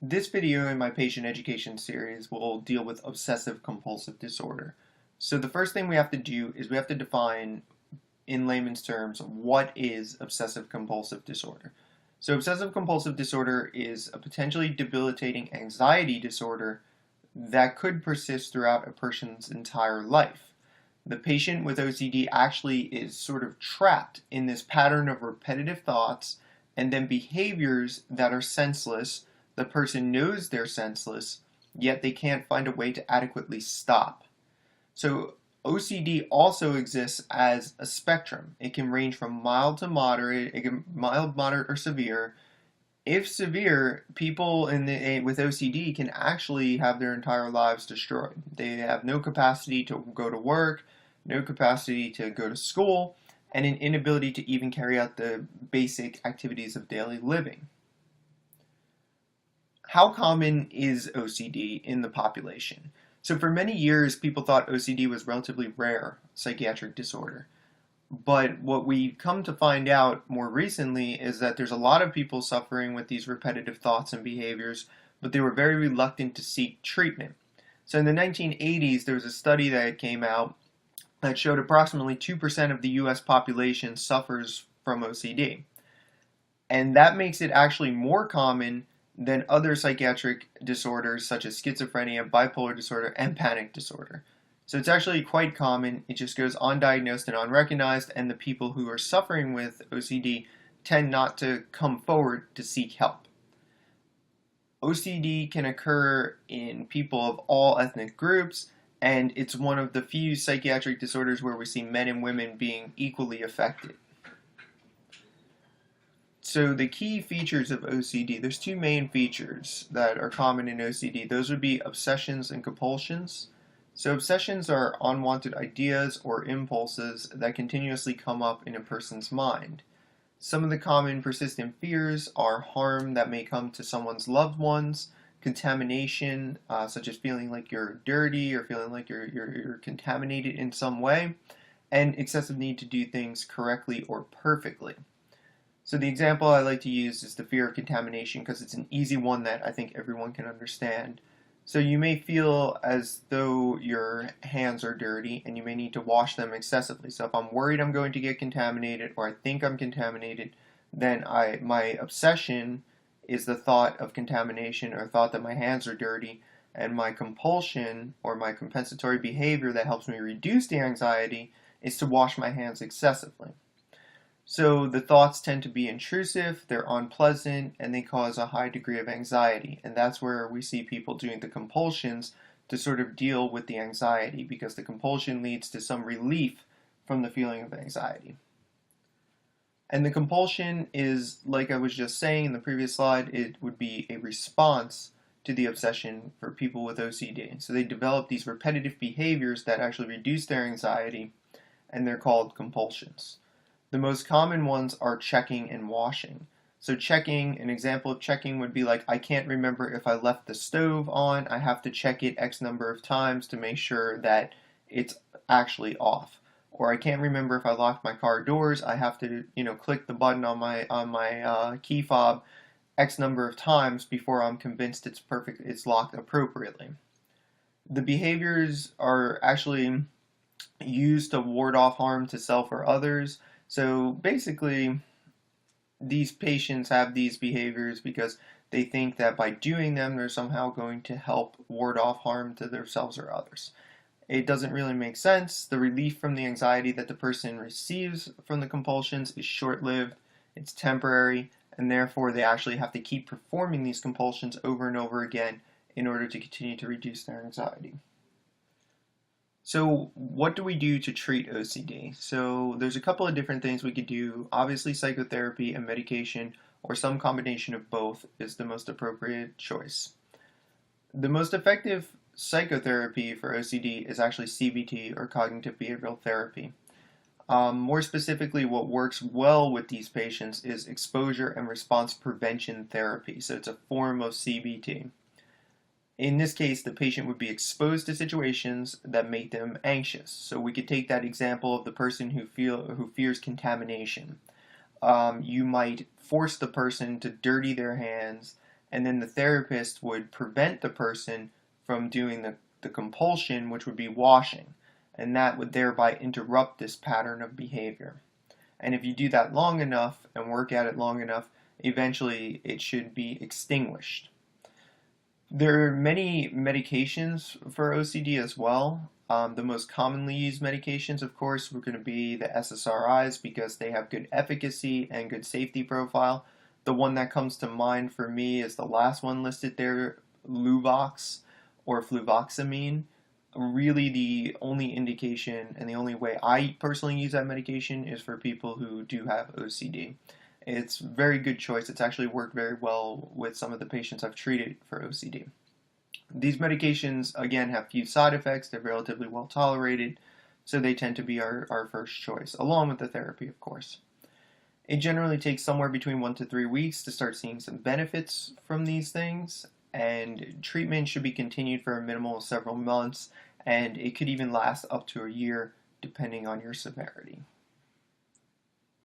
This video in my patient education series will deal with obsessive-compulsive disorder. So the first thing we have to do is we have to define, in layman's terms, what is obsessive-compulsive disorder. So obsessive-compulsive disorder is a potentially debilitating anxiety disorder that could persist throughout a person's entire life. The patient with OCD actually is sort of trapped in this pattern of repetitive thoughts and then behaviors that are senseless. The person knows they're senseless, yet they can't find a way to adequately stop. So OCD also exists as a spectrum. It can range from mild to moderate, it can mild, moderate, or severe. If severe, people with OCD can actually have their entire lives destroyed. They have no capacity to go to work, no capacity to go to school, and an inability to even carry out the basic activities of daily living. How common is OCD in the population? So for many years, people thought OCD was relatively rare psychiatric disorder. But what we come to find out more recently is that there's a lot of people suffering with these repetitive thoughts and behaviors, but they were very reluctant to seek treatment. So in the 1980s, there was a study that came out that showed approximately 2% of the US population suffers from OCD. And that makes it actually more common than other psychiatric disorders such as schizophrenia, bipolar disorder, and panic disorder. So it's actually quite common. It just goes undiagnosed and unrecognized, and the people who are suffering with OCD tend not to come forward to seek help. OCD can occur in people of all ethnic groups, and it's one of the few psychiatric disorders where we see men and women being equally affected. So the key features of OCD, there's two main features that are common in OCD. Those would be obsessions and compulsions. So obsessions are unwanted ideas or impulses that continuously come up in a person's mind. Some of the common persistent fears are harm that may come to someone's loved ones, contamination, such as feeling like you're dirty or feeling like you're contaminated in some way, and excessive need to do things correctly or perfectly. So the example I like to use is the fear of contamination because it's an easy one that I think everyone can understand. So you may feel as though your hands are dirty and you may need to wash them excessively. So if I'm worried I'm going to get contaminated or I think I'm contaminated, then my obsession is the thought of contamination or thought that my hands are dirty, and my compulsion or my compensatory behavior that helps me reduce the anxiety is to wash my hands excessively. So the thoughts tend to be intrusive, they're unpleasant, and they cause a high degree of anxiety. And that's where we see people doing the compulsions to sort of deal with the anxiety, because the compulsion leads to some relief from the feeling of anxiety. And the compulsion is, like I was just saying in the previous slide, it would be a response to the obsession for people with OCD. So they develop these repetitive behaviors that actually reduce their anxiety, and they're called compulsions. The most common ones are checking and washing. So checking, an example of checking would be like, I can't remember if I left the stove on, I have to check it X number of times to make sure that it's actually off. Or I can't remember if I locked my car doors, I have to, click the button on my key fob X number of times before I'm convinced it's locked appropriately. The behaviors are actually used to ward off harm to self or others. So basically, these patients have these behaviors because they think that by doing them, they're somehow going to help ward off harm to themselves or others. It doesn't really make sense. The relief from the anxiety that the person receives from the compulsions is short-lived, it's temporary, and therefore they actually have to keep performing these compulsions over and over again in order to continue to reduce their anxiety. So what do we do to treat OCD? So there's a couple of different things we could do. Obviously psychotherapy and medication, or some combination of both, is the most appropriate choice. The most effective psychotherapy for OCD is actually CBT, or cognitive behavioral therapy. More specifically, what works well with these patients is exposure and response prevention therapy. So it's a form of CBT. In this case, the patient would be exposed to situations that make them anxious. So we could take that example of the person who fears contamination. You might force the person to dirty their hands and then the therapist would prevent the person from doing the compulsion, which would be washing, and that would thereby interrupt this pattern of behavior. And if you do that long enough and work at it long enough, eventually it should be extinguished. There are many medications for OCD as well. The most commonly used medications, of course, were going to be the SSRIs because they have good efficacy and good safety profile. The one that comes to mind for me is the last one listed there, Luvox or fluvoxamine. Really, the only indication and the only way I personally use that medication is for people who do have OCD. It's a very good choice. It's actually worked very well with some of the patients I've treated for OCD. These medications, again, have few side effects. They're relatively well tolerated, so they tend to be our first choice, along with the therapy, of course. It generally takes somewhere between 1 to 3 weeks to start seeing some benefits from these things, and treatment should be continued for a minimum of several months, and it could even last up to a year depending on your severity.